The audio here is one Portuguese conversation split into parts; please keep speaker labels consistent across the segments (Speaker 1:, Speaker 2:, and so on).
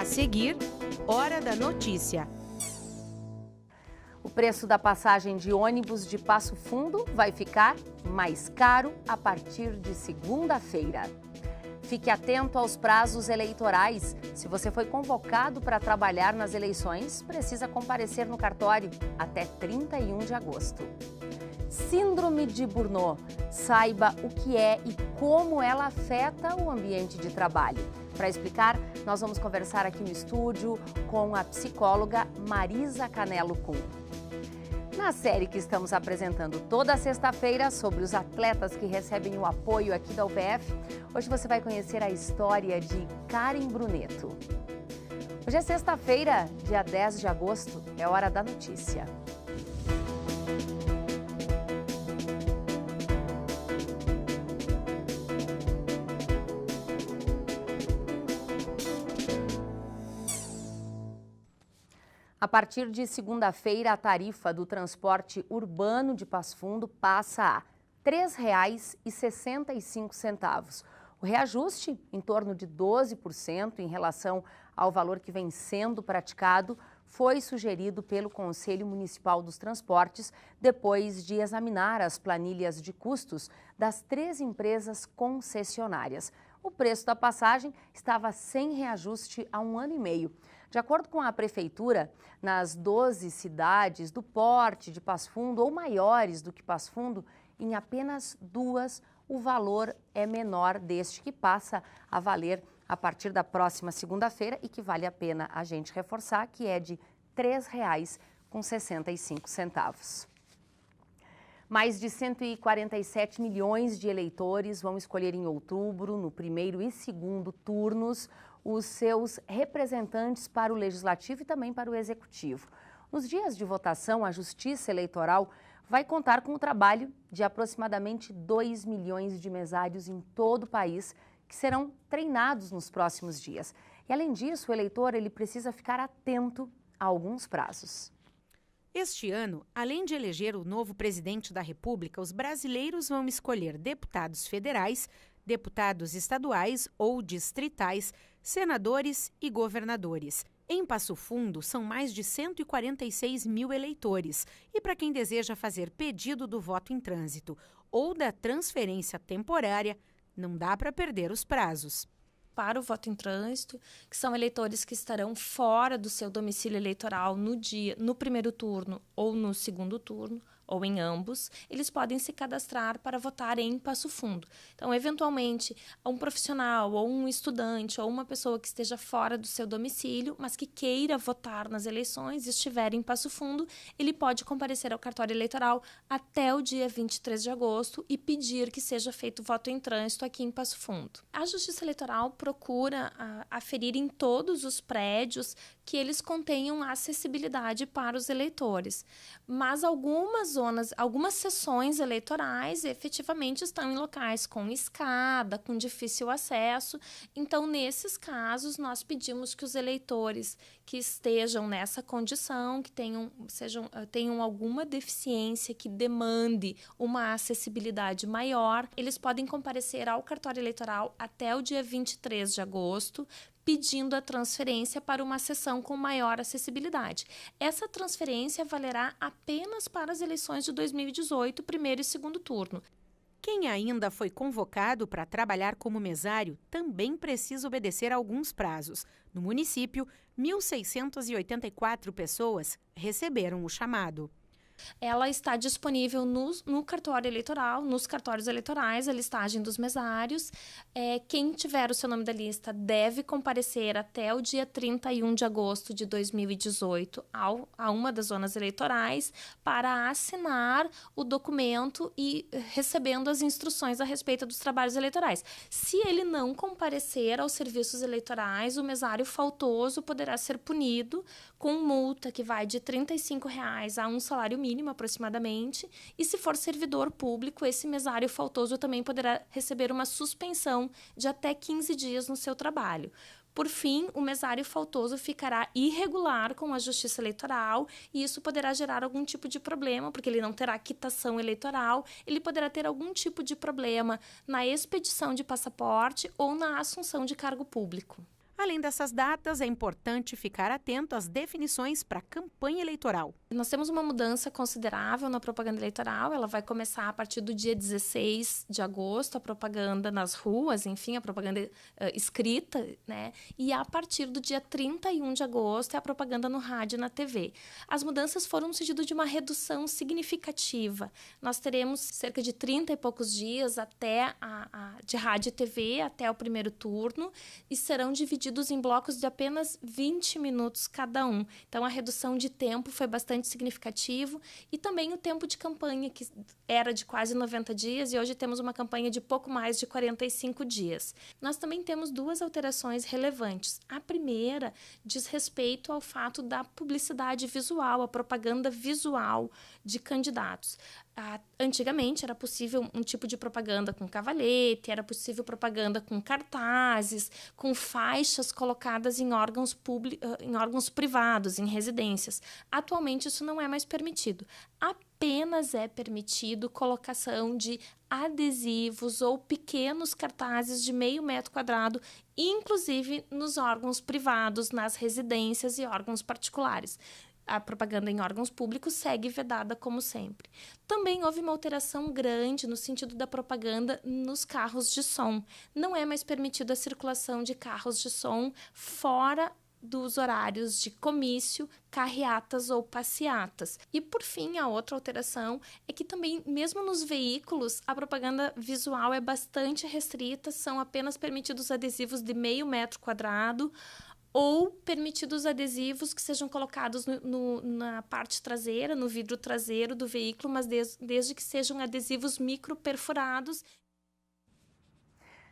Speaker 1: A seguir, Hora da Notícia.
Speaker 2: O preço da passagem de ônibus de Passo Fundo vai ficar mais caro a partir de segunda-feira. Fique atento aos prazos eleitorais. Se você foi convocado para trabalhar nas eleições, precisa comparecer no cartório até 31 de agosto. Síndrome de Burnout. Saiba o que é e como ela afeta o ambiente de trabalho. Para explicar, nós vamos conversar aqui no estúdio com a psicóloga Marisa Canelo Kuhn. Na série que estamos apresentando toda sexta-feira sobre os atletas que recebem o apoio aqui da UPF, hoje você vai conhecer a história de Karen Bruneto. Hoje é sexta-feira, dia 10 de agosto, é hora da notícia. A partir de segunda-feira, a tarifa do transporte urbano de Passo Fundo passa a R$ 3,65. O reajuste, em torno de 12% em relação ao valor que vem sendo praticado, foi sugerido pelo Conselho Municipal dos Transportes depois de examinar as planilhas de custos das 3 empresas concessionárias. O preço da passagem estava sem reajuste há 1 ano e meio. De acordo com a Prefeitura, nas 12 cidades do porte de Passo Fundo ou maiores do que Passo Fundo, em apenas 2 o valor é menor deste que passa a valer a partir da próxima segunda-feira e que vale a pena a gente reforçar, que é de R$ 3,65. Mais de 147 milhões de eleitores vão escolher em outubro, no primeiro e segundo turnos, os seus representantes para o Legislativo e também para o Executivo. Nos dias de votação, a Justiça Eleitoral vai contar com o trabalho de aproximadamente 2 milhões de mesários em todo o país, que serão treinados nos próximos dias. E, além disso, o eleitor ele precisa ficar atento a alguns prazos.
Speaker 1: Este ano, além de eleger o novo presidente da República, os brasileiros vão escolher deputados federais, deputados estaduais ou distritais, senadores e governadores. Em Passo Fundo, são mais de 146 mil eleitores. E para quem deseja fazer pedido do voto em trânsito ou da transferência temporária, não dá para perder os prazos.
Speaker 3: Para o voto em trânsito, que são eleitores que estarão fora do seu domicílio eleitoral no primeiro turno ou no segundo turno, ou em ambos, eles podem se cadastrar para votar em Passo Fundo. Então, eventualmente, um profissional ou um estudante ou uma pessoa que esteja fora do seu domicílio, mas que queira votar nas eleições e estiver em Passo Fundo, ele pode comparecer ao cartório eleitoral até o dia 23 de agosto e pedir que seja feito voto em trânsito aqui em Passo Fundo. A Justiça Eleitoral procura aferir em todos os prédios que eles contenham acessibilidade para os eleitores, mas algumas sessões eleitorais efetivamente estão em locais com escada, com difícil acesso. Então, nesses casos, nós pedimos que os eleitores que estejam nessa condição, que tenham alguma deficiência que demande uma acessibilidade maior, eles podem comparecer ao cartório eleitoral até o dia 23 de agosto, pedindo a transferência para uma sessão com maior acessibilidade. Essa transferência valerá apenas para as eleições de 2018, primeiro e segundo turno.
Speaker 1: Quem ainda foi convocado para trabalhar como mesário também precisa obedecer a alguns prazos. No município, 1.684 pessoas receberam o chamado.
Speaker 3: Ela está disponível no cartório eleitoral, nos cartórios eleitorais, a listagem dos mesários. Quem tiver o seu nome da lista deve comparecer até o dia 31 de agosto de 2018 a uma das zonas eleitorais para assinar o documento e recebendo as instruções a respeito dos trabalhos eleitorais. Se ele não comparecer aos serviços eleitorais, o mesário faltoso poderá ser punido com multa que vai de R$ 35,00 a um salário mínimo aproximadamente, e se for servidor público, esse mesário faltoso também poderá receber uma suspensão de até 15 dias no seu trabalho. Por fim, o mesário faltoso ficará irregular com a Justiça Eleitoral e isso poderá gerar algum tipo de problema, porque ele não terá quitação eleitoral, ele poderá ter algum tipo de problema na expedição de passaporte ou na assunção de cargo público.
Speaker 1: Além dessas datas, é importante ficar atento às definições para a campanha eleitoral.
Speaker 3: Nós temos uma mudança considerável na propaganda eleitoral. Ela vai começar a partir do dia 16 de agosto, a propaganda nas ruas, enfim, a propaganda escrita, né? E a partir do dia 31 de agosto é a propaganda no rádio e na TV. As mudanças foram no sentido de uma redução significativa. Nós teremos cerca de 30 e poucos dias até de rádio e TV, até o primeiro turno, e serão divididos em blocos de apenas 20 minutos cada um. Então, a redução de tempo foi bastante significativo, e também o tempo de campanha, que era de quase 90 dias, e hoje temos uma campanha de pouco mais de 45 dias. Nós também temos duas alterações relevantes. A primeira diz respeito ao fato da publicidade visual, a propaganda visual de candidatos. Antigamente era possível um tipo de propaganda com cavalete, era possível propaganda com cartazes, com faixas colocadas em órgãos privados, em residências. Atualmente isso não é mais permitido. Apenas é permitido colocação de adesivos ou pequenos cartazes de meio metro quadrado, inclusive nos órgãos privados, nas residências e órgãos particulares. A propaganda em órgãos públicos segue vedada como sempre. Também houve uma alteração grande no sentido da propaganda nos carros de som. Não é mais permitida a circulação de carros de som fora dos horários de comício, carreatas ou passeatas. E, por fim, a outra alteração é que também, mesmo nos veículos, a propaganda visual é bastante restrita, são apenas permitidos adesivos de meio metro quadrado, ou permitidos adesivos que sejam colocados na parte traseira, no vidro traseiro do veículo, mas desde que sejam adesivos microperfurados.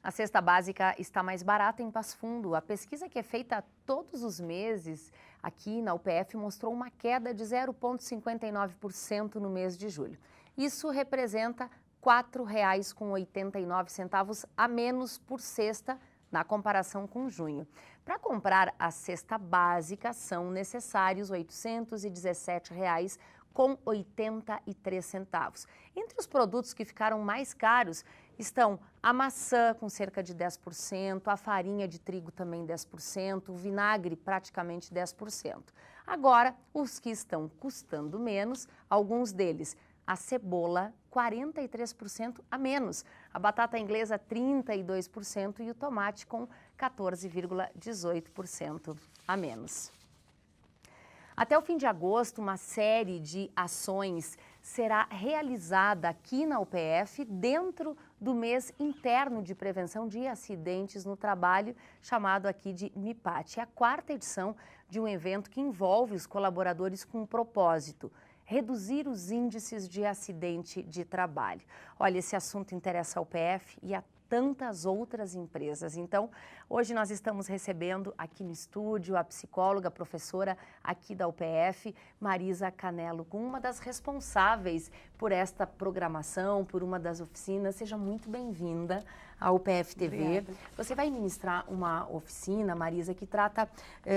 Speaker 2: A cesta básica está mais barata em Passo Fundo. A pesquisa, que é feita todos os meses aqui na UPF, mostrou uma queda de 0,59% no mês de julho. Isso representa R$ 4,89 a menos por cesta na comparação com junho. Para comprar a cesta básica, são necessários R$ 817,83. Entre os produtos que ficaram mais caros estão a maçã, com cerca de 10%, a farinha de trigo também 10%, o vinagre praticamente 10%. Agora, os que estão custando menos, alguns deles: a cebola, 43% a menos, a batata inglesa, 32% e o tomate com 14,18% a menos. Até o fim de agosto, uma série de ações será realizada aqui na UPF dentro do mês interno de prevenção de acidentes no trabalho, chamado aqui de MIPAT. É a quarta edição de um evento que envolve os colaboradores com um propósito: reduzir os índices de acidente de trabalho. Olha, esse assunto interessa ao UPF e a tantas outras empresas. Então, hoje nós estamos recebendo aqui no estúdio a psicóloga, professora aqui da UPF, Marisa Canelo, com uma das responsáveis por esta programação, por uma das oficinas. Seja muito bem-vinda à UPF TV.
Speaker 4: Obrigada.
Speaker 2: Você vai ministrar uma oficina, Marisa, que trata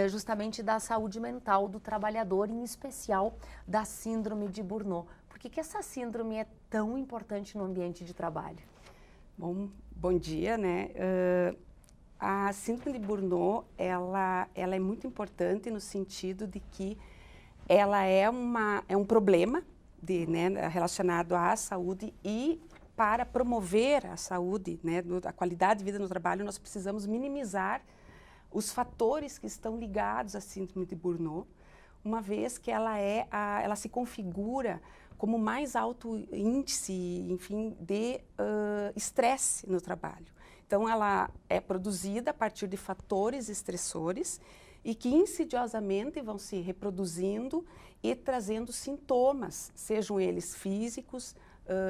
Speaker 2: justamente da saúde mental do trabalhador, em especial da síndrome de Burnout. Por que essa síndrome é tão importante no ambiente de trabalho?
Speaker 4: Bom dia, né? A síndrome de Burnout, ela é muito importante no sentido de que ela é um problema relacionado à saúde, e para promover a saúde, né, a qualidade de vida no trabalho, nós precisamos minimizar os fatores que estão ligados à síndrome de Burnout, uma vez que ela se configura como mais alto índice, enfim, de estresse no trabalho. Então, ela é produzida a partir de fatores estressores e que insidiosamente vão se reproduzindo e trazendo sintomas, sejam eles físicos,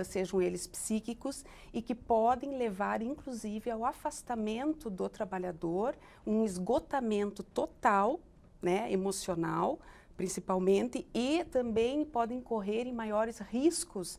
Speaker 4: sejam eles psíquicos, e que podem levar, inclusive, ao afastamento do trabalhador, um esgotamento total, né, emocional, principalmente, e também podem correr em maiores riscos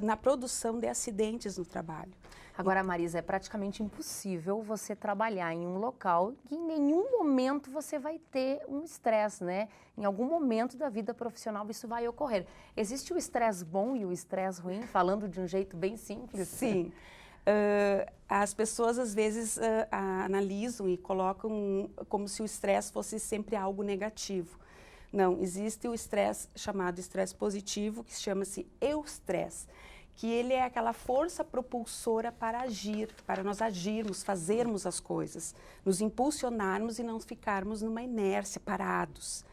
Speaker 4: na produção de acidentes no trabalho.
Speaker 2: Agora, Marisa, é praticamente impossível você trabalhar em um local que em nenhum momento você vai ter um estresse, né? Em algum momento da vida profissional isso vai ocorrer. Existe o estresse bom e o estresse ruim, falando de um jeito bem simples?
Speaker 4: Sim. As pessoas, às vezes, analisam e colocam como se o estresse fosse sempre algo negativo. Não, existe o estresse chamado estresse positivo, que chama-se eustresse, que ele é aquela força propulsora para agir, para nós agirmos, fazermos as coisas, nos impulsionarmos e não ficarmos numa inércia, parados.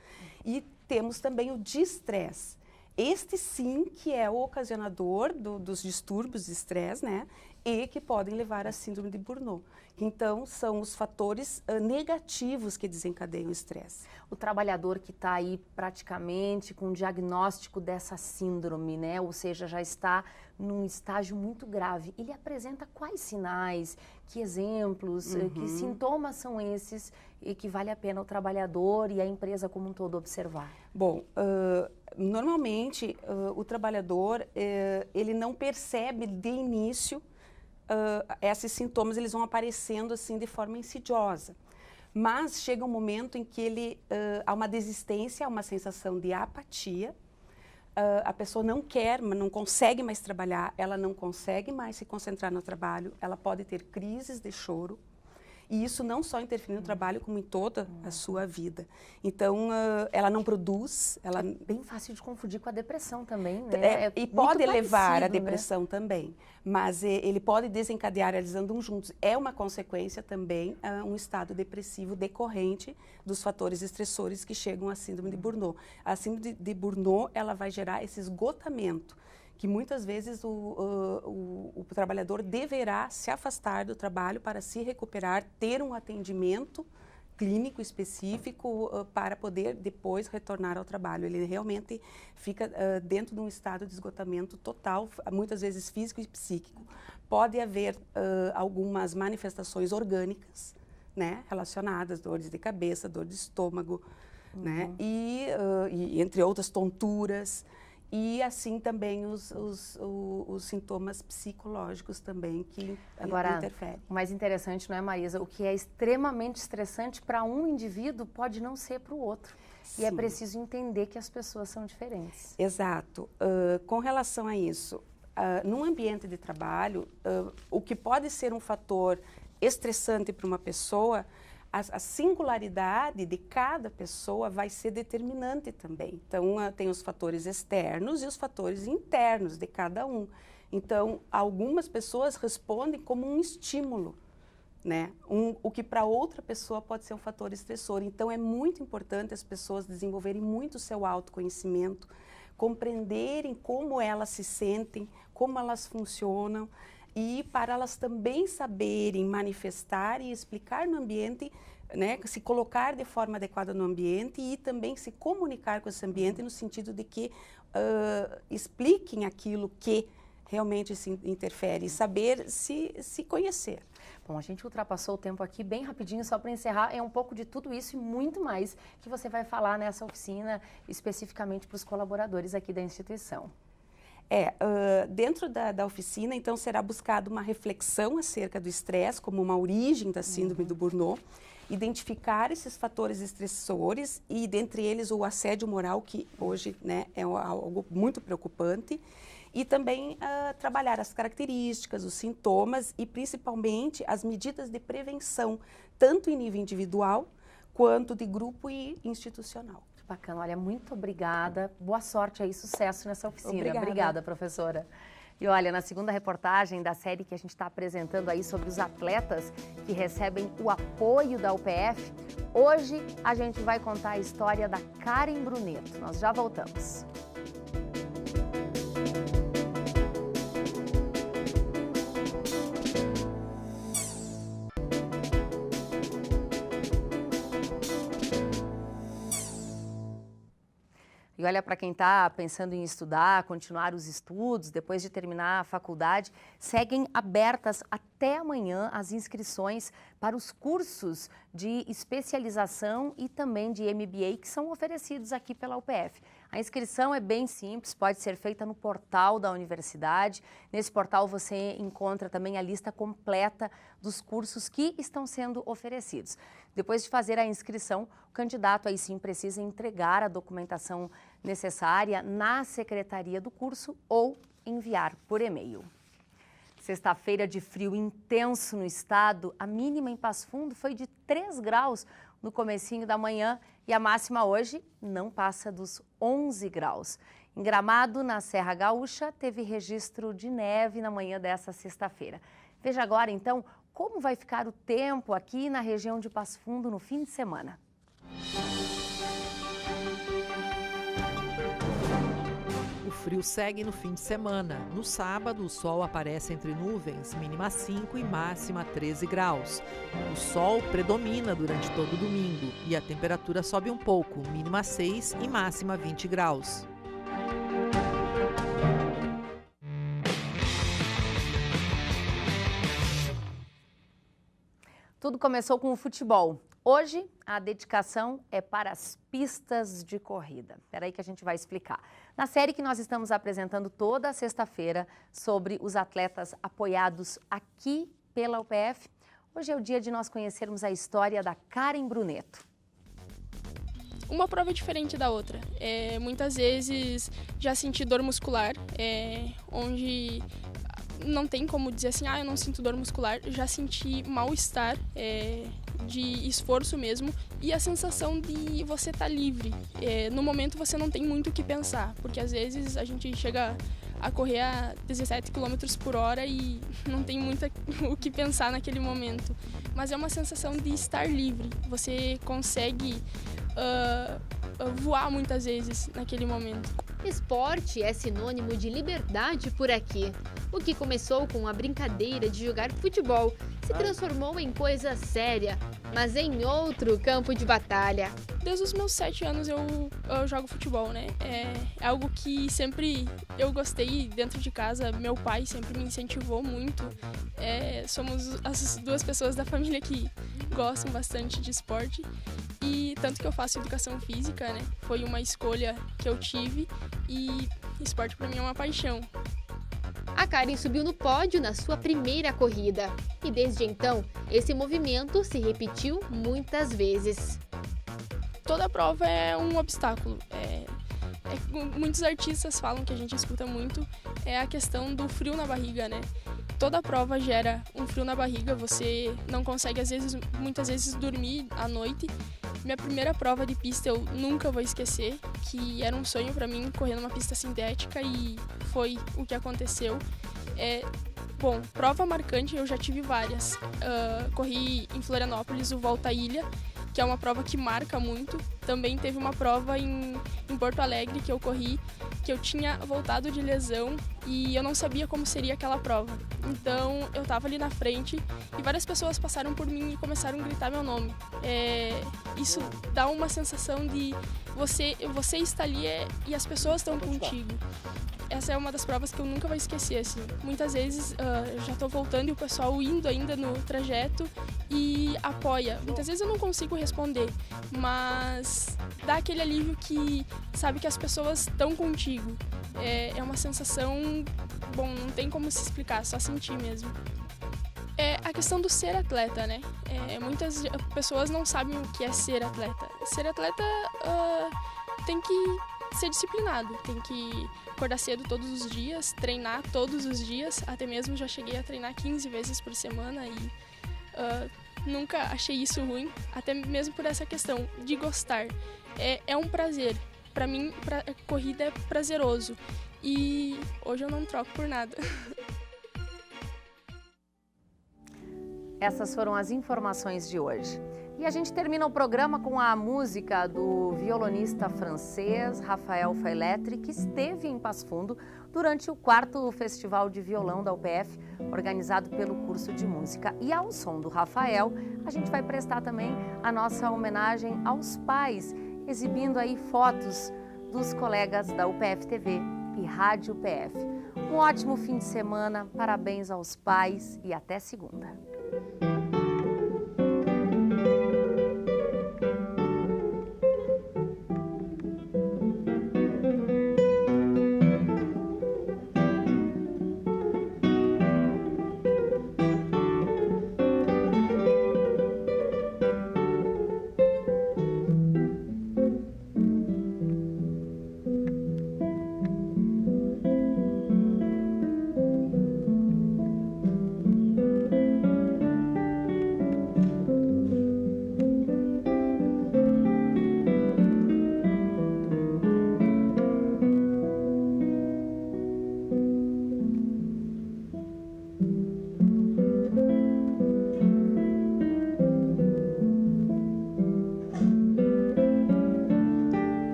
Speaker 4: E temos também o distresse. Este sim que é o ocasionador dos distúrbios de estresse, né? E que podem levar à síndrome de Burnout. Então, são os fatores negativos que desencadeiam o estresse.
Speaker 2: O trabalhador que está aí praticamente com o diagnóstico dessa síndrome, né? Ou seja, já está num estágio muito grave, ele apresenta quais sinais, que exemplos, que sintomas são esses e que vale a pena o trabalhador e a empresa como um todo observar?
Speaker 4: Bom, normalmente o trabalhador, ele não percebe de início esses sintomas, eles vão aparecendo assim de forma insidiosa. Mas chega um momento em que há uma desistência, há uma sensação de apatia, a pessoa não quer, não consegue mais trabalhar, ela não consegue mais se concentrar no trabalho, ela pode ter crises de choro, e isso não só interfere no trabalho, como em toda a sua vida. Então, ela não produz. Ela...
Speaker 2: É bem fácil de confundir com a depressão também, né?
Speaker 4: E pode levar à
Speaker 2: né?
Speaker 4: depressão também, mas ele pode desencadear, eles andam juntos. É uma consequência também, um estado depressivo decorrente dos fatores estressores que chegam à síndrome de Burnout. A síndrome de Burnout, ela vai gerar esse esgotamento, que muitas vezes o trabalhador deverá se afastar do trabalho para se recuperar, ter um atendimento clínico específico para poder depois retornar ao trabalho. Ele realmente fica dentro de um estado de esgotamento total, muitas vezes físico e psíquico. Pode haver algumas manifestações orgânicas, né, relacionadas, dores de cabeça, dor de estômago, né, e entre outras tonturas. E assim também os sintomas psicológicos também que interferem.
Speaker 2: O mais interessante, não é, Maísa? O que é extremamente estressante para um indivíduo pode não ser para o outro. Sim. E é preciso entender que as pessoas são diferentes.
Speaker 4: Exato. Com relação a isso, num ambiente de trabalho, o que pode ser um fator estressante para uma pessoa, a singularidade de cada pessoa vai ser determinante também. Então, tem os fatores externos e os fatores internos de cada um. Então, algumas pessoas respondem como um estímulo, né? O que para outra pessoa pode ser um fator estressor. Então, é muito importante as pessoas desenvolverem muito o seu autoconhecimento, compreenderem como elas se sentem, como elas funcionam, e para elas também saberem manifestar e explicar no ambiente, né, se colocar de forma adequada no ambiente e também se comunicar com esse ambiente no sentido de que expliquem aquilo que realmente se interfere, saber se conhecer.
Speaker 2: Bom, a gente ultrapassou o tempo aqui bem rapidinho, só para encerrar, é um pouco de tudo isso e muito mais que você vai falar nessa oficina, especificamente para os colaboradores aqui da instituição.
Speaker 4: Dentro da oficina, então, será buscada uma reflexão acerca do estresse como uma origem da síndrome do Burnout, identificar esses fatores estressores e, dentre eles, o assédio moral, que hoje, né, é algo muito preocupante, e também trabalhar as características, os sintomas e, principalmente, as medidas de prevenção, tanto em nível individual quanto de grupo e institucional.
Speaker 2: Bacana, olha, muito obrigada, boa sorte aí, sucesso nessa oficina. Obrigada, professora. E olha, na segunda reportagem da série que a gente está apresentando aí sobre os atletas que recebem o apoio da UPF, hoje a gente vai contar a história da Karen Bruneto. Nós já voltamos. E olha, para quem está pensando em estudar, continuar os estudos, depois de terminar a faculdade, seguem abertas até amanhã as inscrições para os cursos de especialização e também de MBA que são oferecidos aqui pela UPF. A inscrição é bem simples, pode ser feita no portal da universidade. Nesse portal você encontra também a lista completa dos cursos que estão sendo oferecidos. Depois de fazer a inscrição, o candidato aí sim precisa entregar a documentação necessária na secretaria do curso ou enviar por e-mail. Sexta-feira de frio intenso no estado, a mínima em Passo Fundo foi de 3 graus no comecinho da manhã e a máxima hoje não passa dos 11 graus. Em Gramado, na Serra Gaúcha, teve registro de neve na manhã dessa sexta-feira. Veja agora, então, como vai ficar o tempo aqui na região de Passo Fundo no fim de semana.
Speaker 5: O frio segue no fim de semana. No sábado, o sol aparece entre nuvens, mínima 5 e máxima 13 graus. O sol predomina durante todo o domingo e a temperatura sobe um pouco, mínima 6 e máxima 20 graus.
Speaker 2: Tudo começou com o futebol. Hoje, a dedicação é para as pistas de corrida. Espera aí que a gente vai explicar. Na série que nós estamos apresentando toda sexta-feira sobre os atletas apoiados aqui pela UPF, hoje é o dia de nós conhecermos a história da Karen Bruneto.
Speaker 6: Uma prova diferente da outra. Muitas vezes já senti dor muscular, onde não tem como dizer assim, eu não sinto dor muscular, já senti mal-estar, de esforço mesmo, e a sensação de você estar livre. No momento você não tem muito o que pensar, porque às vezes a gente chega a correr a 17 km por hora e não tem muito o que pensar naquele momento. Mas é uma sensação de estar livre, você consegue voar muitas vezes naquele momento.
Speaker 7: Esporte é sinônimo de liberdade por aqui. O que começou com a brincadeira de jogar futebol se transformou em coisa séria, mas em outro campo de batalha.
Speaker 6: Desde os meus 7 anos eu jogo futebol, né? É algo que sempre eu gostei dentro de casa. Meu pai sempre me incentivou muito. Somos as duas pessoas da família que gostam bastante de esporte. E tanto que eu faço educação física, né? Foi uma escolha que eu tive e esporte para mim é uma paixão.
Speaker 7: A Karen subiu no pódio na sua primeira corrida e desde então esse movimento se repetiu muitas vezes.
Speaker 6: Toda prova é um obstáculo. Muitos artistas falam que a gente escuta muito, é a questão do frio na barriga, né? Toda prova gera um frio na barriga, você não consegue muitas vezes dormir à noite. Minha primeira prova de pista eu nunca vou esquecer, que era um sonho para mim correr numa pista sintética e foi o que aconteceu. Bom, prova marcante eu já tive várias. Corri em Florianópolis o Volta à Ilha, que é uma prova que marca muito. Também teve uma prova em Porto Alegre que eu corri, que eu tinha voltado de lesão e eu não sabia como seria aquela prova. Então eu estava ali na frente e várias pessoas passaram por mim e começaram a gritar meu nome. Isso dá uma sensação de você está ali e as pessoas estão contigo. Essa é uma das provas que eu nunca vou esquecer, assim. Muitas vezes eu já estou voltando e o pessoal indo ainda no trajeto e apoia. Muitas vezes eu não consigo responder, mas dá aquele alívio que sabe que as pessoas estão contigo. É uma sensação, bom, não tem como se explicar, só sentir mesmo. É a questão do ser atleta, né? Muitas pessoas não sabem o que é ser atleta. Ser atleta tem que ser disciplinado, tem que acordar cedo todos os dias, treinar todos os dias, até mesmo já cheguei a treinar 15 vezes por semana e nunca achei isso ruim, até mesmo por essa questão de gostar. É um prazer, para mim corrida é prazeroso e hoje eu não troco por nada.
Speaker 2: Essas foram as informações de hoje. E a gente termina o programa com a música do violonista francês Rafael Faeletri, que esteve em Passo Fundo durante o 4º Festival de Violão da UPF, organizado pelo curso de música. E ao som do Rafael, a gente vai prestar também a nossa homenagem aos pais, exibindo aí fotos dos colegas da UPF TV e Rádio UPF. Um ótimo fim de semana, parabéns aos pais e até segunda.